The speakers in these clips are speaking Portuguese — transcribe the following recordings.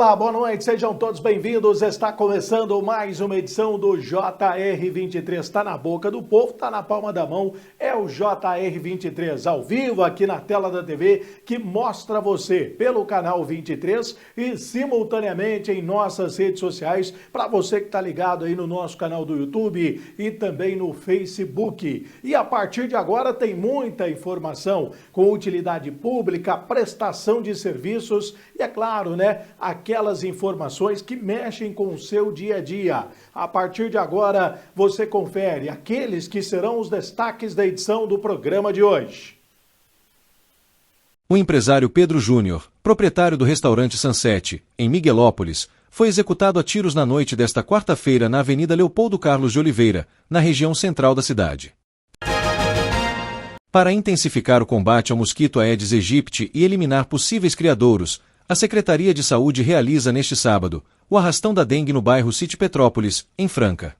Olá, boa noite, sejam todos bem-vindos. Está começando mais uma edição do JR23. Está na boca do povo, está na palma da mão. É o JR23 ao vivo aqui na tela da TV que mostra você pelo canal 23 e simultaneamente em nossas redes sociais para você que está ligado aí no nosso canal do YouTube e também no Facebook. E a partir de agora tem muita informação com utilidade pública, prestação de serviços e, é claro, né, aquelas informações que mexem com o seu dia a dia. A partir de agora, você confere aqueles que serão os destaques da edição do programa de hoje. O empresário Pedro Júnior, proprietário do restaurante Sunset, em Miguelópolis, foi executado a tiros na noite desta quarta-feira na Avenida Leopoldo Carlos de Oliveira, na região central da cidade. Para intensificar o combate ao mosquito Aedes aegypti e eliminar possíveis criadouros, a Secretaria de Saúde realiza neste sábado o arrastão da dengue no bairro City Petrópolis, em Franca.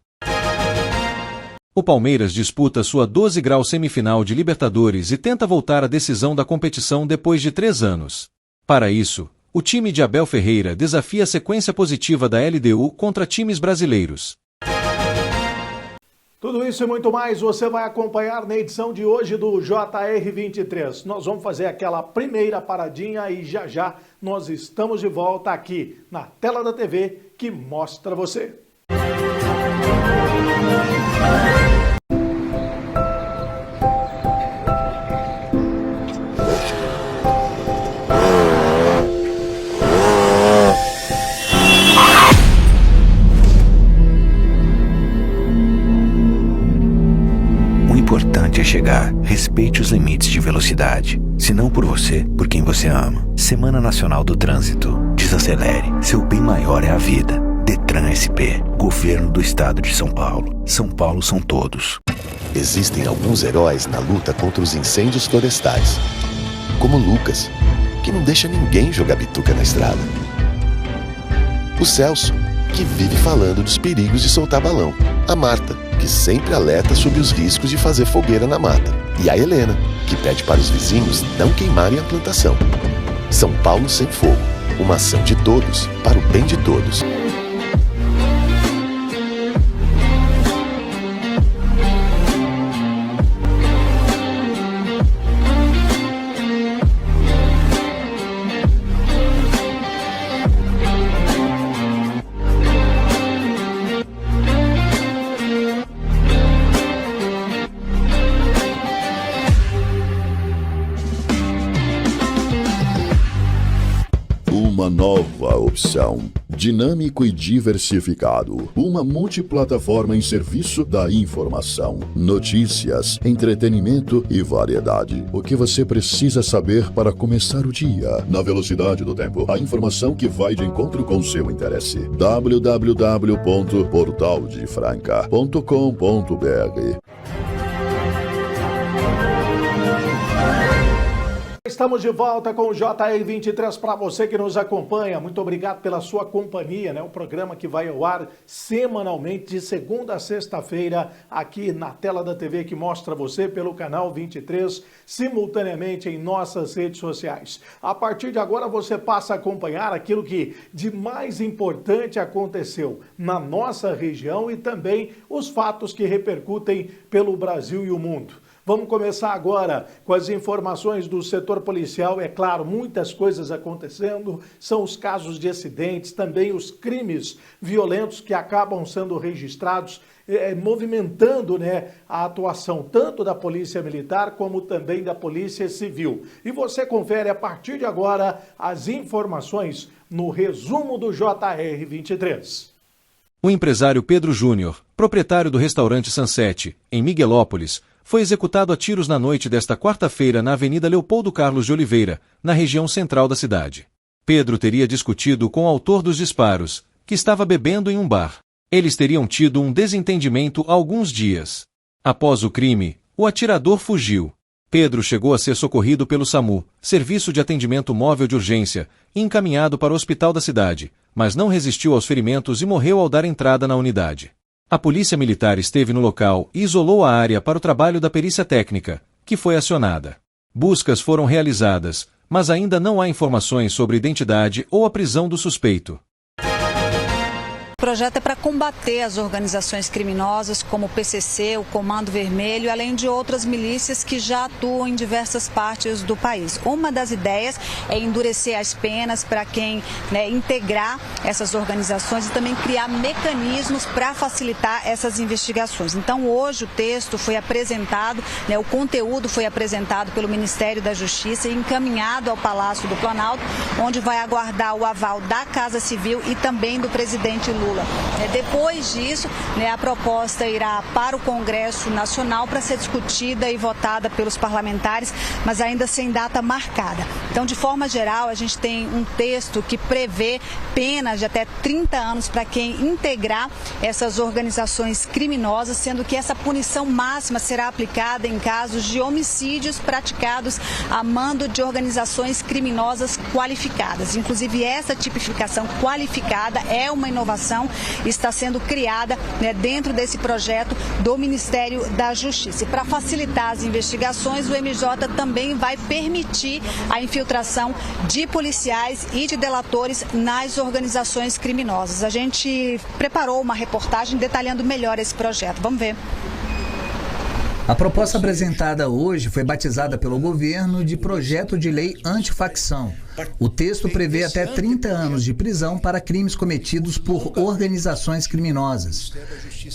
O Palmeiras disputa sua 12 graus semifinal de Libertadores e tenta voltar à decisão da competição depois de 3 anos. Para isso, o time de Abel Ferreira desafia a sequência positiva da LDU contra times brasileiros. Tudo isso e muito mais você vai acompanhar na edição de hoje do JR23. Nós vamos fazer aquela primeira paradinha e já nós estamos de volta aqui na tela da TV que mostra você. É chegar. Respeite os limites de velocidade. Se não por você, por quem você ama. Semana Nacional do Trânsito. Desacelere. Seu bem maior é a vida. Detran SP. Governo do Estado de São Paulo. São Paulo são todos. Existem alguns heróis na luta contra os incêndios florestais. Como Lucas, que não deixa ninguém jogar bituca na estrada. O Celso, que vive falando dos perigos de soltar balão. A Marta, que sempre alerta sobre os riscos de fazer fogueira na mata. E a Helena, que pede para os vizinhos não queimarem a plantação. São Paulo Sem Fogo, uma ação de todos para o bem de todos. Uma nova opção, dinâmico e diversificado, uma multiplataforma em serviço da informação, notícias, entretenimento e variedade. O que você precisa saber para começar o dia, na velocidade do tempo, a informação que vai de encontro com seu interesse. www.portaldefranca.com.br. Estamos de volta com o JR23 para você que nos acompanha. Muito obrigado pela sua companhia, né? O programa que vai ao ar semanalmente de segunda a sexta-feira aqui na tela da TV que mostra você pelo canal 23, simultaneamente em nossas redes sociais. A partir de agora você passa a acompanhar aquilo que de mais importante aconteceu na nossa região e também os fatos que repercutem pelo Brasil e o mundo. Vamos começar agora com as informações do setor policial. É claro, muitas coisas acontecendo, são os casos de acidentes, também os crimes violentos que acabam sendo registrados, movimentando, né, a atuação tanto da Polícia Militar como também da Polícia Civil. E você confere a partir de agora as informações no resumo do JR23. O empresário Pedro Júnior, proprietário do restaurante Sunset, em Miguelópolis, foi executado a tiros na noite desta quarta-feira na Avenida Leopoldo Carlos de Oliveira, na região central da cidade. Pedro teria discutido com o autor dos disparos, que estava bebendo em um bar. Eles teriam tido um desentendimento há alguns dias. Após o crime, o atirador fugiu. Pedro chegou a ser socorrido pelo SAMU, Serviço de Atendimento Móvel de Urgência, e encaminhado para o hospital da cidade, mas não resistiu aos ferimentos e morreu ao dar entrada na unidade. A Polícia Militar esteve no local e isolou a área para o trabalho da perícia técnica, que foi acionada. Buscas foram realizadas, mas ainda não há informações sobre identidade ou a prisão do suspeito. O projeto é para combater as organizações criminosas como o PCC, o Comando Vermelho, além de outras milícias que já atuam em diversas partes do país. Uma das ideias é endurecer as penas para quem integrar essas organizações e também criar mecanismos para facilitar essas investigações. Então, hoje o texto foi apresentado, o conteúdo foi apresentado pelo Ministério da Justiça e encaminhado ao Palácio do Planalto, onde vai aguardar o aval da Casa Civil e também do presidente Lula. Depois disso, a proposta irá para o Congresso Nacional para ser discutida e votada pelos parlamentares, mas ainda sem data marcada. Então, de forma geral, a gente tem um texto que prevê penas de até 30 anos para quem integrar essas organizações criminosas, sendo que essa punição máxima será aplicada em casos de homicídios praticados a mando de organizações criminosas qualificadas. Inclusive, essa tipificação qualificada é uma inovação, está sendo criada dentro desse projeto do Ministério da Justiça. E para facilitar as investigações, o MJ também vai permitir a infiltração de policiais e de delatores nas organizações criminosas. A gente preparou uma reportagem detalhando melhor esse projeto. Vamos ver. A proposta apresentada hoje foi batizada pelo governo de Projeto de Lei Antifacção. O texto prevê até 30 anos de prisão para crimes cometidos por organizações criminosas.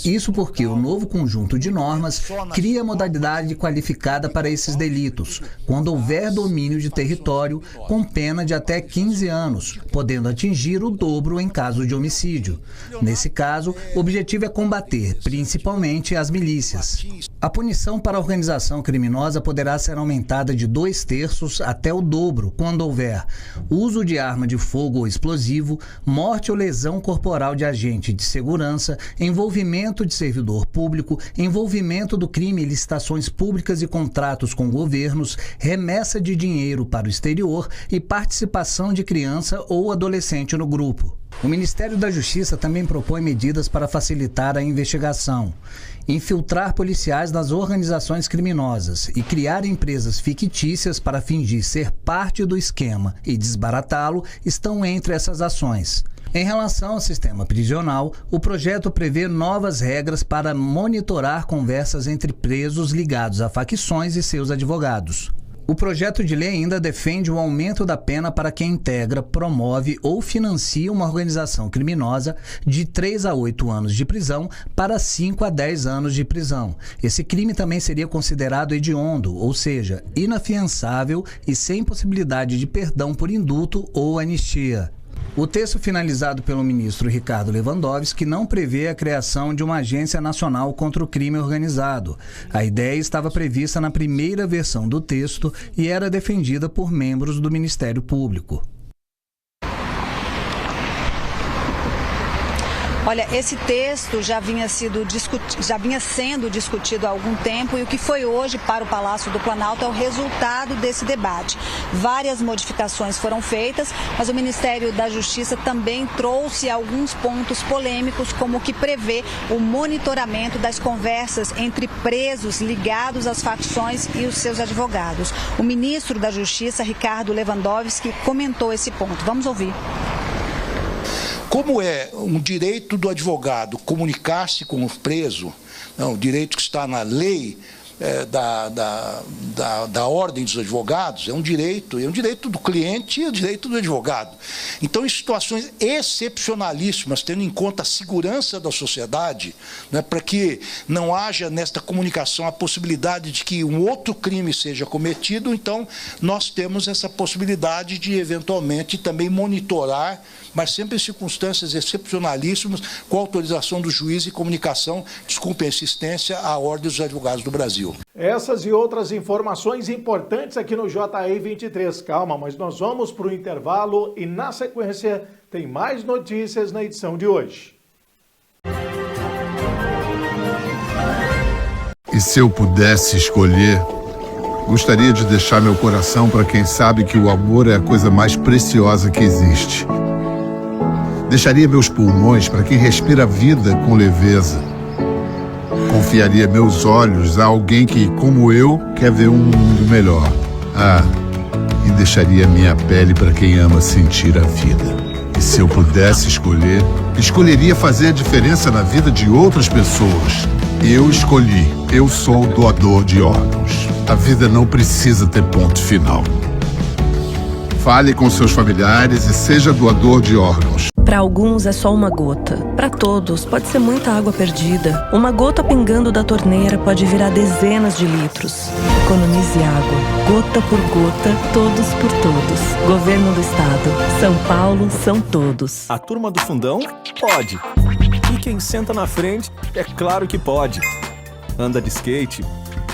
Isso porque o novo conjunto de normas cria modalidade qualificada para esses delitos, quando houver domínio de território, com pena de até 15 anos, podendo atingir o dobro em caso de homicídio. Nesse caso, o objetivo é combater, principalmente, as milícias. A punição para a organização criminosa poderá ser aumentada de 2/3 até o dobro, quando houver uso de arma de fogo ou explosivo, morte ou lesão corporal de agente de segurança, envolvimento de servidor público, envolvimento do crime em licitações públicas e contratos com governos, remessa de dinheiro para o exterior e participação de criança ou adolescente no grupo. O Ministério da Justiça também propõe medidas para facilitar a investigação. Infiltrar policiais nas organizações criminosas e criar empresas fictícias para fingir ser parte do esquema e desbaratá-lo estão entre essas ações. Em relação ao sistema prisional, o projeto prevê novas regras para monitorar conversas entre presos ligados a facções e seus advogados. O projeto de lei ainda defende o aumento da pena para quem integra, promove ou financia uma organização criminosa de 3 a 8 anos de prisão para 5 a 10 anos de prisão. Esse crime também seria considerado hediondo, ou seja, inafiançável e sem possibilidade de perdão por indulto ou anistia. O texto finalizado pelo ministro Ricardo Lewandowski não prevê a criação de uma agência nacional contra o crime organizado. A ideia estava prevista na primeira versão do texto e era defendida por membros do Ministério Público. Olha, esse texto já vinha sendo discutido há algum tempo e o que foi hoje para o Palácio do Planalto é o resultado desse debate. Várias modificações foram feitas, mas o Ministério da Justiça também trouxe alguns pontos polêmicos, como o que prevê o monitoramento das conversas entre presos ligados às facções e os seus advogados. O ministro da Justiça, Ricardo Lewandowski, comentou esse ponto. Vamos ouvir. Como é um direito do advogado comunicar-se com o preso, o direito que está na lei da ordem dos advogados, é um direito do cliente e é um direito do advogado. Então, em situações excepcionalíssimas, tendo em conta a segurança da sociedade, para que não haja nesta comunicação a possibilidade de que um outro crime seja cometido, então nós temos essa possibilidade de, eventualmente, também monitorar, mas sempre em circunstâncias excepcionalíssimas, com autorização do juiz e comunicação, desculpe a insistência, à ordem dos advogados do Brasil. Essas e outras informações importantes aqui no JR 23. Calma, mas nós vamos para o intervalo e, na sequência, tem mais notícias na edição de hoje. E se eu pudesse escolher, gostaria de deixar meu coração para quem sabe que o amor é a coisa mais preciosa que existe. Deixaria meus pulmões para quem respira a vida com leveza. Confiaria meus olhos a alguém que, como eu, quer ver um mundo melhor. e deixaria minha pele para quem ama sentir a vida. E se eu pudesse escolher, escolheria fazer a diferença na vida de outras pessoas. Eu escolhi. Eu sou doador de órgãos. A vida não precisa ter ponto final. Fale com seus familiares e seja doador de órgãos. Para alguns é só uma gota. Para todos, pode ser muita água perdida. Uma gota pingando da torneira pode virar dezenas de litros. Economize água. Gota por gota, todos por todos. Governo do Estado. São Paulo são todos. A turma do fundão pode. E quem senta na frente, é claro que pode. Anda de skate?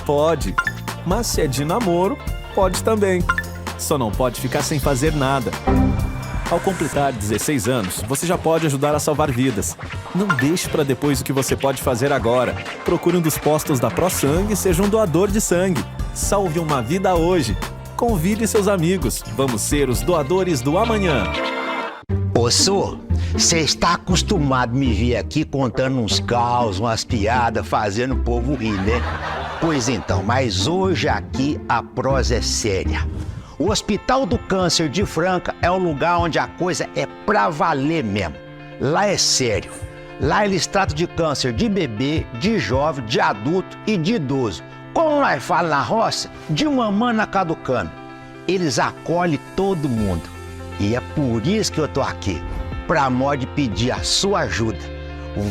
Pode. Mas se é de namoro, pode também. Só não pode ficar sem fazer nada. Ao completar 16 anos, você já pode ajudar a salvar vidas. Não deixe para depois o que você pode fazer agora. Procure um dos postos da ProSangue e seja um doador de sangue. Salve uma vida hoje. Convide seus amigos. Vamos ser os doadores do amanhã. Ô, Sô, você está acostumado a me ver aqui contando uns caos, umas piadas, fazendo o povo rir, né? Pois então, mas hoje aqui a prosa é séria. O Hospital do Câncer de Franca é um lugar onde a coisa é pra valer mesmo. Lá é sério. Lá eles tratam de câncer de bebê, de jovem, de adulto e de idoso. Como nós falamos na roça, de mamãe caducando. Eles acolhem todo mundo. E é por isso que eu tô aqui, pra modo de pedir a sua ajuda.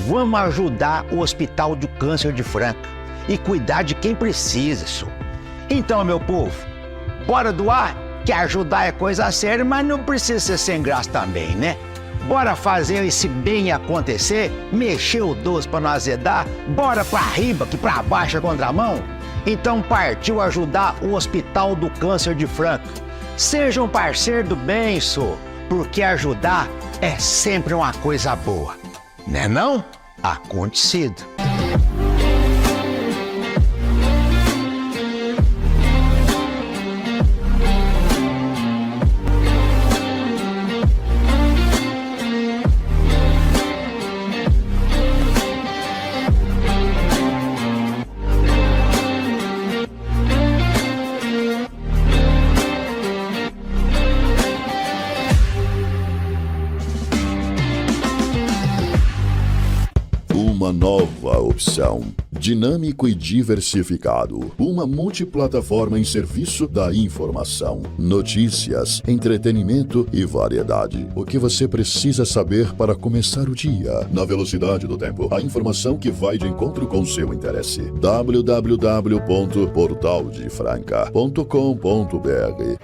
Vamos ajudar o Hospital do Câncer de Franca e cuidar de quem precisa, senhor. Então, meu povo, bora doar, que ajudar é coisa séria, mas não precisa ser sem graça também, né? Bora fazer esse bem acontecer, mexer o doce pra não azedar, bora pra riba, que pra baixo é contramão. Então partiu ajudar o Hospital do Câncer de Franca. Seja um parceiro do bem, sô, porque ajudar é sempre uma coisa boa. Né não? Acontecido. Uma nova opção. Dinâmico e diversificado. Uma multiplataforma em serviço da informação, notícias, entretenimento e variedade. O que você precisa saber para começar o dia. Na velocidade do tempo. A informação que vai de encontro com seu interesse. www.portaldefranca.com.br.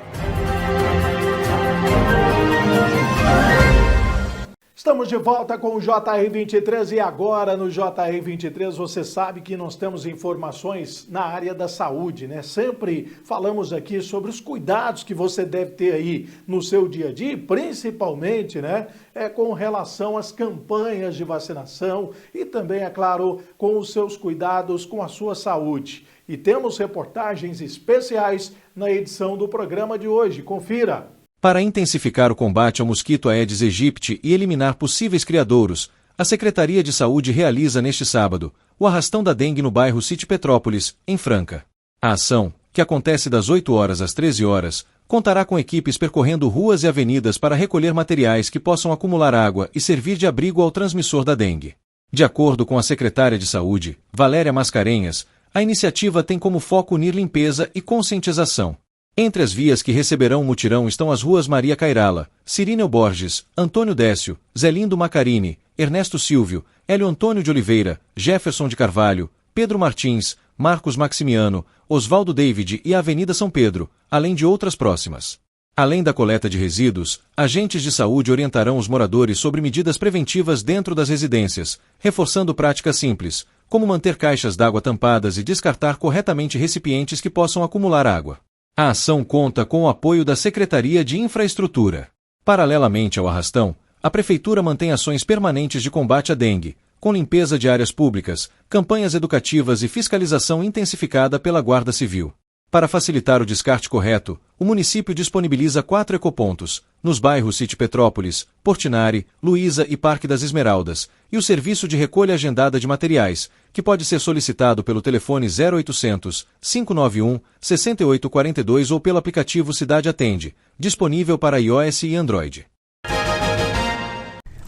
Estamos de volta com o JR23 e agora no JR23 você sabe que nós temos informações na área da saúde, né? Sempre falamos aqui sobre os cuidados que você deve ter aí no seu dia a dia, principalmente, né, com relação às campanhas de vacinação e também, é claro, com os seus cuidados com a sua saúde. E temos reportagens especiais na edição do programa de hoje. Confira! Para intensificar o combate ao mosquito Aedes aegypti e eliminar possíveis criadouros, a Secretaria de Saúde realiza neste sábado o arrastão da dengue no bairro City Petrópolis, em Franca. A ação, que acontece das 8 horas às 13 horas, contará com equipes percorrendo ruas e avenidas para recolher materiais que possam acumular água e servir de abrigo ao transmissor da dengue. De acordo com a secretária de Saúde, Valéria Mascarenhas, a iniciativa tem como foco unir limpeza e conscientização. Entre as vias que receberão o mutirão estão as ruas Maria Cairala, Ciríneo Borges, Antônio Décio, Zelindo Macarini, Ernesto Silvio, Hélio Antônio de Oliveira, Jefferson de Carvalho, Pedro Martins, Marcos Maximiano, Oswaldo David e a Avenida São Pedro, além de outras próximas. Além da coleta de resíduos, agentes de saúde orientarão os moradores sobre medidas preventivas dentro das residências, reforçando práticas simples, como manter caixas d'água tampadas e descartar corretamente recipientes que possam acumular água. A ação conta com o apoio da Secretaria de Infraestrutura. Paralelamente ao arrastão, a Prefeitura mantém ações permanentes de combate à dengue, com limpeza de áreas públicas, campanhas educativas e fiscalização intensificada pela Guarda Civil. Para facilitar o descarte correto, o município disponibiliza 4 ecopontos, nos bairros City Petrópolis, Portinari, Luísa e Parque das Esmeraldas, e o serviço de recolha agendada de materiais, que pode ser solicitado pelo telefone 0800 591 6842 ou pelo aplicativo Cidade Atende, disponível para iOS e Android.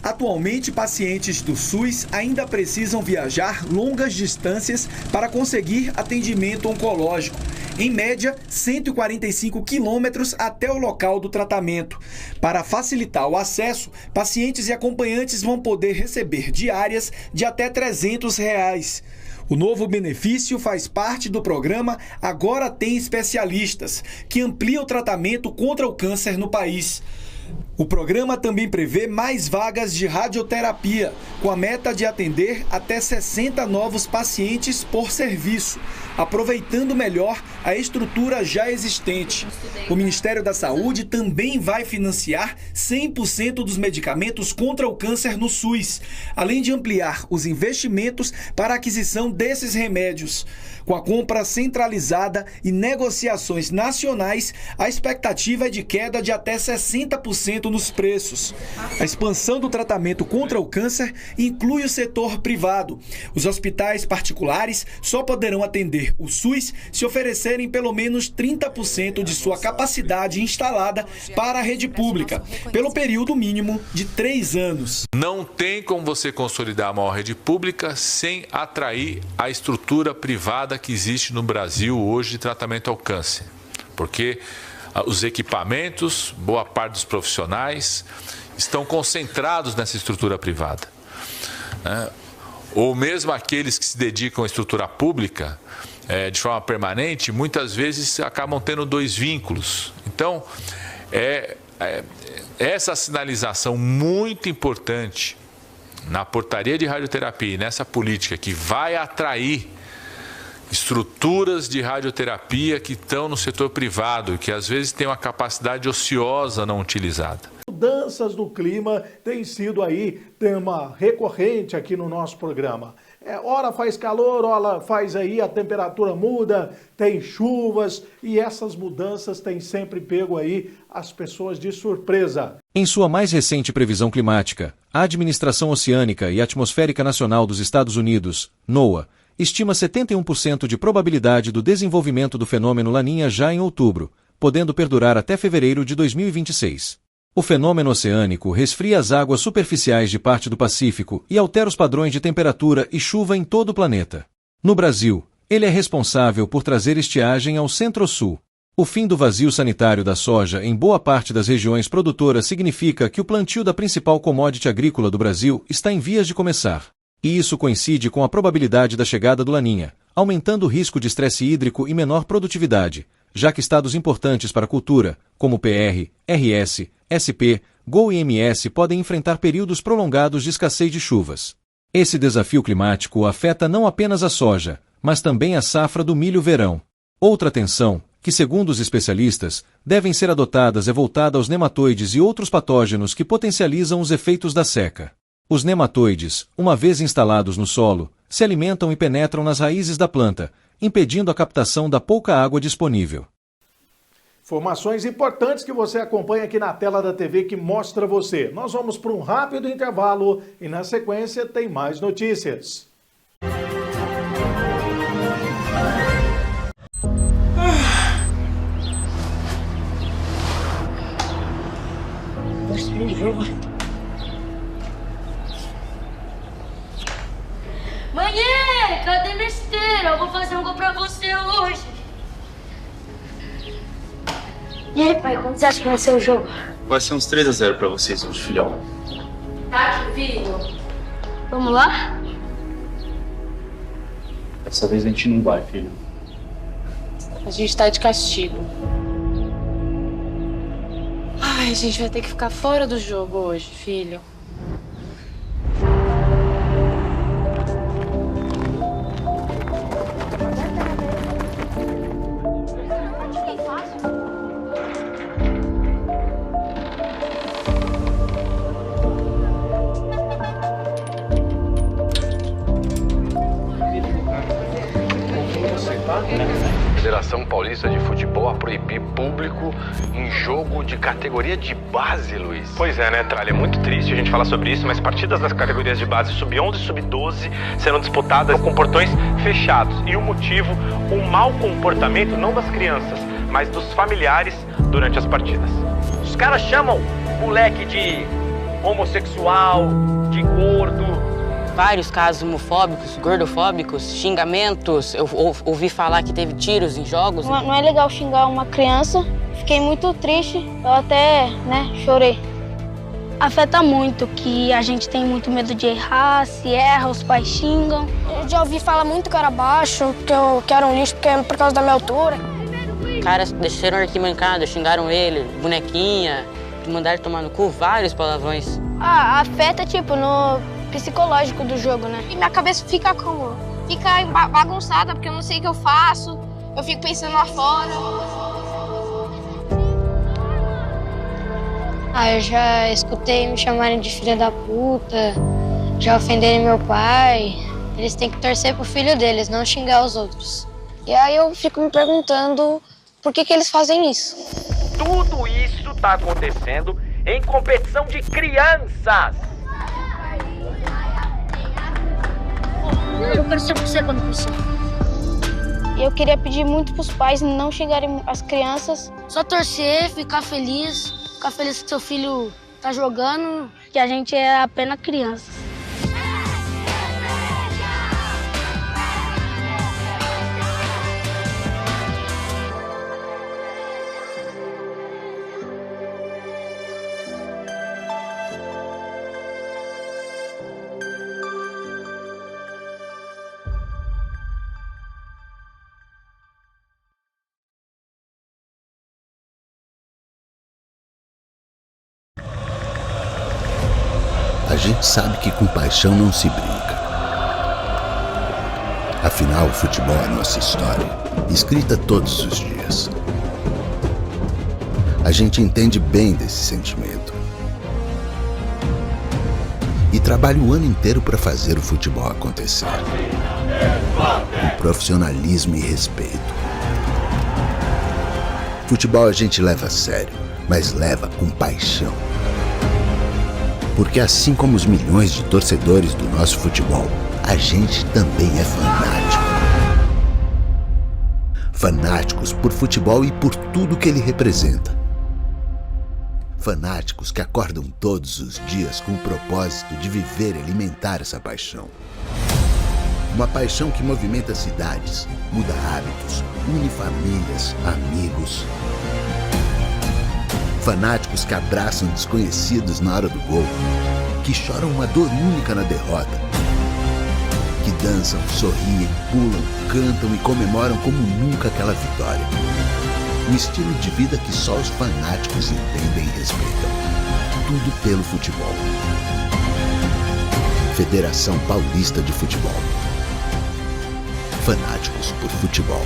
Atualmente, pacientes do SUS ainda precisam viajar longas distâncias para conseguir atendimento oncológico. Em média, 145 quilômetros até o local do tratamento. Para facilitar o acesso, pacientes e acompanhantes vão poder receber diárias de até R$ 300. O novo benefício faz parte do programa Agora Tem Especialistas, que amplia o tratamento contra o câncer no país. O programa também prevê mais vagas de radioterapia, com a meta de atender até 60 novos pacientes por serviço, aproveitando melhor a estrutura já existente. O Ministério da Saúde também vai financiar 100% dos medicamentos contra o câncer no SUS, além de ampliar os investimentos para a aquisição desses remédios. Com a compra centralizada e negociações nacionais, a expectativa é de queda de até 60% nos preços. A expansão do tratamento contra o câncer inclui o setor privado. Os hospitais particulares só poderão atender o SUS se oferecerem pelo menos 30% de sua capacidade instalada para a rede pública, pelo período mínimo de 3 anos. Não tem como você consolidar a maior rede pública sem atrair a estrutura privada que existe no Brasil hoje de tratamento ao câncer, porque os equipamentos, boa parte dos profissionais estão concentrados nessa estrutura privada, né? Ou mesmo aqueles que se dedicam à estrutura pública de forma permanente, muitas vezes acabam tendo 2 vínculos. Então, essa sinalização muito importante na portaria de radioterapia e nessa política que vai atrair estruturas de radioterapia que estão no setor privado e que às vezes têm uma capacidade ociosa não utilizada. Mudanças do clima têm sido aí tema recorrente aqui no nosso programa. Ora faz calor, ora faz aí, a temperatura muda, tem chuvas e essas mudanças têm sempre pego aí as pessoas de surpresa. Em sua mais recente previsão climática, a Administração Oceânica e Atmosférica Nacional dos Estados Unidos, NOAA, estima 71% de probabilidade do desenvolvimento do fenômeno Laninha já em outubro, podendo perdurar até fevereiro de 2026. O fenômeno oceânico resfria as águas superficiais de parte do Pacífico e altera os padrões de temperatura e chuva em todo o planeta. No Brasil, ele é responsável por trazer estiagem ao Centro-Sul. O fim do vazio sanitário da soja em boa parte das regiões produtoras significa que o plantio da principal commodity agrícola do Brasil está em vias de começar. E isso coincide com a probabilidade da chegada do Laninha, aumentando o risco de estresse hídrico e menor produtividade, já que estados importantes para a cultura, como PR, RS, SP, GOL e MS podem enfrentar períodos prolongados de escassez de chuvas. Esse desafio climático afeta não apenas a soja, mas também a safra do milho-verão. Outra atenção, que segundo os especialistas, devem ser adotadas é voltada aos nematoides e outros patógenos que potencializam os efeitos da seca. Os nematoides, uma vez instalados no solo, se alimentam e penetram nas raízes da planta, impedindo a captação da pouca água disponível. Informações importantes que você acompanha aqui na tela da TV que mostra você. Nós vamos para um rápido intervalo e na sequência tem mais notícias. Mãe, cadê minha esteira? Eu vou fazer um gol pra você hoje. E aí, pai, como você acha que vai ser o jogo? Vai ser uns 3-0 pra vocês hoje, filhão. Tá aqui, filho. Vamos lá? Dessa vez a gente não vai, filho. A gente tá de castigo. Ai, a gente vai ter que ficar fora do jogo hoje, filho. Federação Paulista de Futebol a proibir público em jogo de categoria de base, Luiz. Pois é, né, Tralha? É muito triste a gente falar sobre isso, mas partidas das categorias de base sub-11 e sub-12 serão disputadas com portões fechados. E o motivo, o mau comportamento não das crianças, mas dos familiares durante as partidas. Os caras chamam moleque de homossexual, de gordo. Vários casos homofóbicos, gordofóbicos, xingamentos. Eu ouvi falar que teve tiros em jogos. Não é legal xingar uma criança. Fiquei muito triste, eu até, chorei. Afeta muito, que a gente tem muito medo de errar, se erra, os pais xingam. Eu já ouvi falar muito que eu era baixo, que era um lixo por causa da minha altura. Caras desceram arquibancada, xingaram ele, bonequinha, mandaram tomar no cu, vários palavrões. Afeta, no psicológico do jogo, né? E minha cabeça fica bagunçada, porque eu não sei o que eu faço, eu fico pensando lá fora. Eu já escutei me chamarem de filha da puta, já ofenderem meu pai. Eles têm que torcer pro filho deles, não xingar os outros. E aí eu fico me perguntando por que eles fazem isso. Tudo isso tá acontecendo em competição de crianças. Eu quero ser você quando crescer. Eu queria pedir muito pros pais não xingarem as crianças. Só torcer, ficar feliz que seu filho tá jogando, que a gente é apenas criança. A gente sabe que com paixão não se brinca. Afinal, o futebol é nossa história, escrita todos os dias. A gente entende bem desse sentimento. E trabalha o ano inteiro para fazer o futebol acontecer. Com profissionalismo e respeito. Futebol a gente leva a sério, mas leva com paixão. Porque assim como os milhões de torcedores do nosso futebol, a gente também é fanático. Fanáticos por futebol e por tudo que ele representa. Fanáticos que acordam todos os dias com o propósito de viver e alimentar essa paixão. Uma paixão que movimenta cidades, muda hábitos, une famílias, amigos. Fanáticos que abraçam desconhecidos na hora do gol, que choram uma dor única na derrota, que dançam, sorriem, pulam, cantam e comemoram como nunca aquela vitória. Um estilo de vida que só os fanáticos entendem e respeitam. Tudo pelo futebol. Federação Paulista de Futebol. Fanáticos por futebol.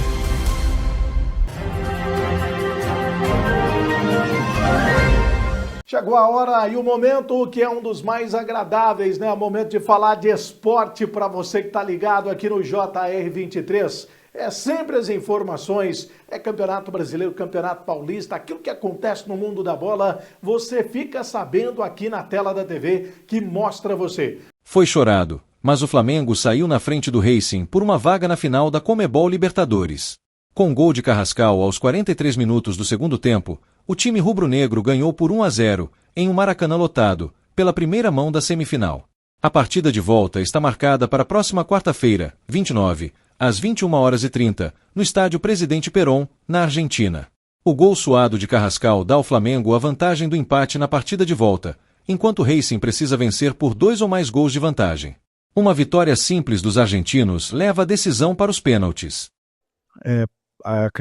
Chegou a hora e o momento que é um dos mais agradáveis, né? O momento de falar de esporte para você que está ligado aqui no JR23. É sempre as informações, é Campeonato Brasileiro, Campeonato Paulista, aquilo que acontece no mundo da bola, você fica sabendo aqui na tela da TV que mostra você. Foi chorado, mas o Flamengo saiu na frente do Racing por uma vaga na final da Conmebol Libertadores. Com gol de Carrascal aos 43 minutos do segundo tempo, o time rubro-negro ganhou por 1-0, em um Maracanã lotado, pela primeira mão da semifinal. A partida de volta está marcada para a próxima quarta-feira, 29, às 21h30, no estádio Presidente Perón, na Argentina. O gol suado de Carrascal dá ao Flamengo a vantagem do empate na partida de volta, enquanto o Racing precisa vencer por 2 ou mais gols de vantagem. Uma vitória simples dos argentinos leva a decisão para os pênaltis.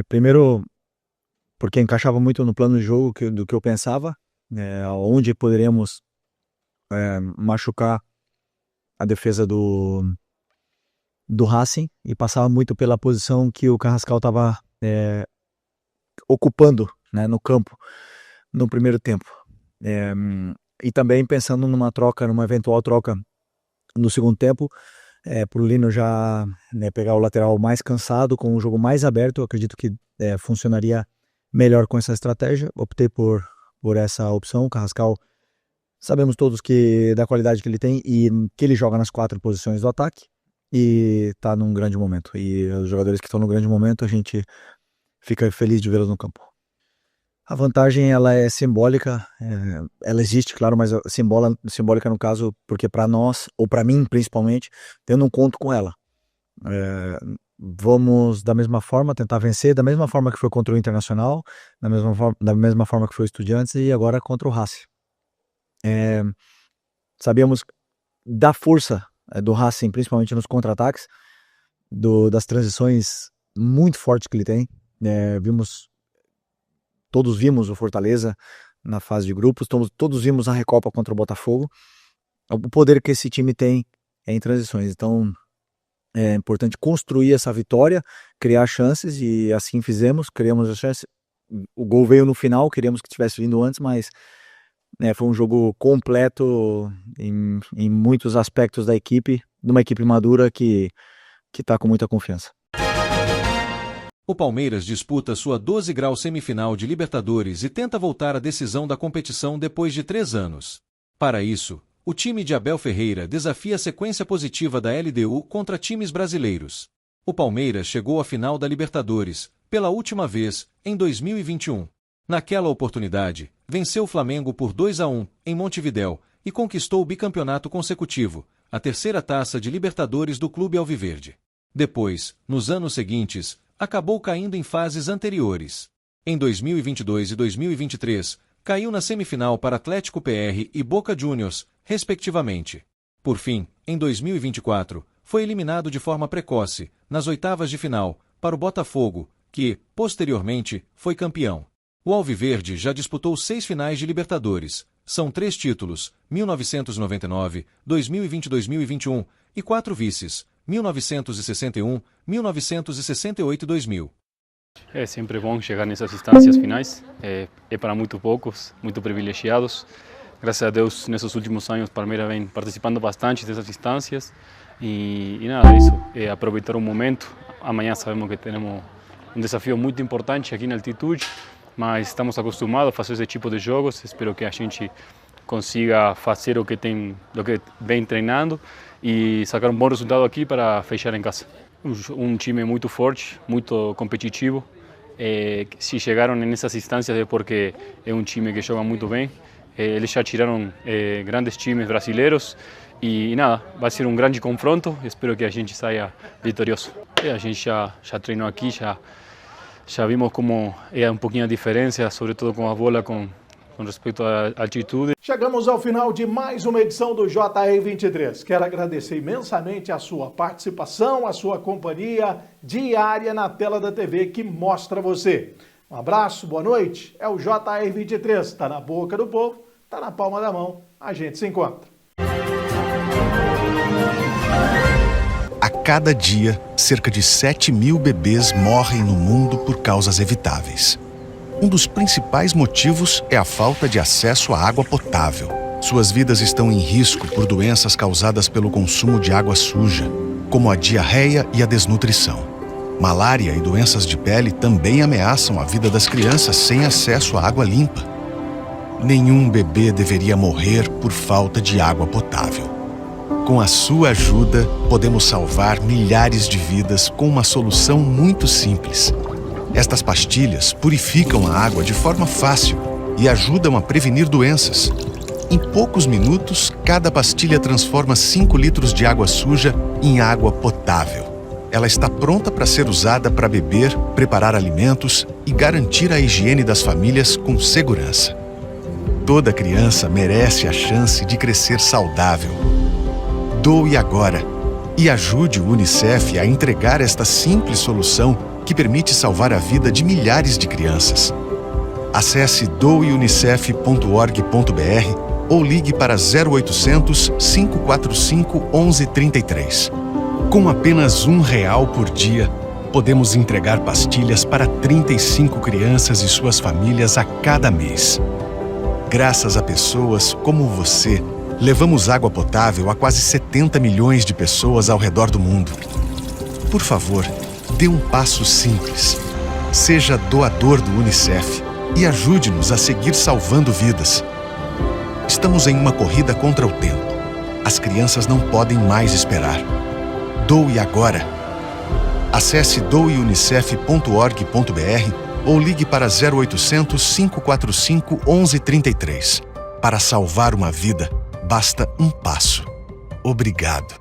Primeiro, porque encaixava muito no plano de jogo do que eu pensava, onde poderíamos machucar a defesa do Racing, e passava muito pela posição que o Carrascal estava ocupando, né, no campo no primeiro tempo. E também pensando numa eventual troca no segundo tempo, Por Lino já pegar o lateral mais cansado, com um jogo mais aberto, eu acredito que funcionaria melhor com essa estratégia. Optei por essa opção. O Carrascal, sabemos todos da qualidade que ele tem e que ele joga nas 4 posições do ataque e está num grande momento. E os jogadores que estão no grande momento, a gente fica feliz de vê-los no campo. A vantagem, ela é simbólica, ela existe, claro, mas simbólica no caso, porque para nós, ou para mim principalmente, eu não conto com ela. Vamos da mesma forma tentar vencer, da mesma forma que foi contra o Internacional, da mesma forma que foi o Estudiantes e agora contra o Racing. Sabíamos da força do Racing, principalmente nos contra-ataques, das transições muito fortes que ele tem. Todos vimos o Fortaleza na fase de grupos, todos vimos a Recopa contra o Botafogo. O poder que esse time tem em transições. Então, é importante construir essa vitória, criar chances, e assim fizemos, criamos a chance. O gol veio no final, queríamos que tivesse vindo antes, mas foi um jogo completo em muitos aspectos da equipe, de uma equipe madura que está com muita confiança. O Palmeiras disputa sua 12 graus semifinal de Libertadores e tenta voltar à decisão da competição depois de 3 anos. Para isso, o time de Abel Ferreira desafia a sequência positiva da LDU contra times brasileiros. O Palmeiras chegou à final da Libertadores, pela última vez, em 2021. Naquela oportunidade, venceu o Flamengo por 2-1 em Montevidéu e conquistou o bicampeonato consecutivo, a 3ª taça de Libertadores do clube alviverde. Depois, nos anos seguintes, acabou caindo em fases anteriores. Em 2022 e 2023, caiu na semifinal para Atlético PR e Boca Juniors, respectivamente. Por fim, em 2024, foi eliminado de forma precoce, nas oitavas de final, para o Botafogo, que, posteriormente, foi campeão. O alviverde já disputou 6 finais de Libertadores. São 3 títulos, 1999, 2020 e 2021, e 4 vices, 1961, 1968 e 2000. É sempre bom chegar nessas instâncias finais. É para muito poucos, muito privilegiados. Graças a Deus, nesses últimos anos, o Palmeiras vem participando bastante dessas instâncias. E nada disso, aproveitar o momento. Amanhã sabemos que temos um desafio muito importante aqui na altitude, mas estamos acostumados a fazer esse tipo de jogos. Espero que a gente consiga fazer o que vem treinando e sacar um bom resultado aqui para fechar em casa. Um time muito forte, muito competitivo. Se chegaram nessas instâncias é porque é um time que joga muito bem. Eles já tiraram grandes times brasileiros e nada, vai ser um grande confronto. Espero que a gente saia vitorioso. A gente já treinou aqui, já vimos como é um pouquinho a diferença, sobretudo com a bola, com respeito à altitude. Chegamos ao final de mais uma edição do JR23. Quero agradecer imensamente a sua participação, a sua companhia diária na tela da TV que mostra você. Um abraço, boa noite. É o JR23. Está na boca do povo, está na palma da mão. A gente se encontra. A cada dia, cerca de 7.000 bebês morrem no mundo por causas evitáveis. Um dos principais motivos é a falta de acesso à água potável. Suas vidas estão em risco por doenças causadas pelo consumo de água suja, como a diarreia e a desnutrição. Malária e doenças de pele também ameaçam a vida das crianças sem acesso à água limpa. Nenhum bebê deveria morrer por falta de água potável. Com a sua ajuda, podemos salvar milhares de vidas com uma solução muito simples. Estas pastilhas purificam a água de forma fácil e ajudam a prevenir doenças. Em poucos minutos, cada pastilha transforma 5 litros de água suja em água potável. Ela está pronta para ser usada para beber, preparar alimentos e garantir a higiene das famílias com segurança. Toda criança merece a chance de crescer saudável. Doe agora e ajude o UNICEF a entregar esta simples solução que permite salvar a vida de milhares de crianças. Acesse doeunicef.org.br ou ligue para 0800 545 1133. Com apenas R$1 por dia, podemos entregar pastilhas para 35 crianças e suas famílias a cada mês. Graças a pessoas como você, Levamos água potável a quase 70 milhões de pessoas ao redor do mundo. Por favor, dê um passo simples. Seja doador do UNICEF e ajude-nos a seguir salvando vidas. Estamos em uma corrida contra o tempo. As crianças não podem mais esperar. Doe agora. Acesse doeunicef.org.br ou ligue para 0800 545 1133. Para salvar uma vida, basta um passo. Obrigado.